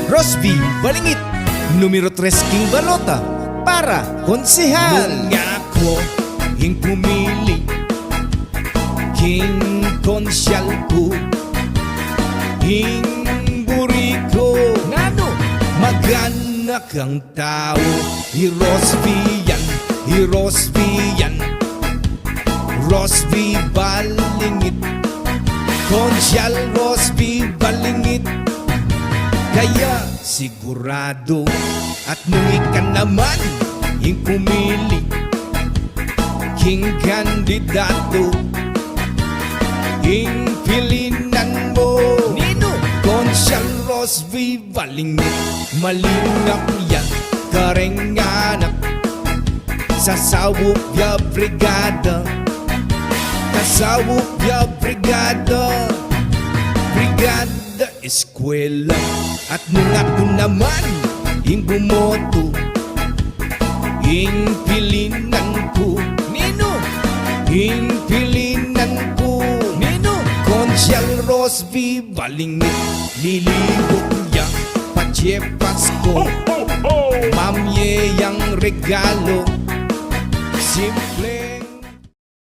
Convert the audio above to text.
Rosby Balingit, numero 3 King Balota para konsehal. Nung ako hing pumili, king konsyal ko, hing buri ko. Ngano? Maganak ang tao, Rosby yan, Rosby yan. Rosby Balingit, konsyal Rosby Balingit. Kaya sigurado at nung ika naman yung pumili, king kandidato, yung pilinan mo. Nino? Konsyal Rosby Balingit, malingap yan, karenganak. Sasawop ya brigada, kasawop ya brigada, brigada eskwela. At nung ako naman yung bumoto, yung pilinan ko. Nino? Yung pilinan ko. Nino? Konsyal Rosby Balingit, lilibot ya pachepas ko. Mamye yang regalo, simple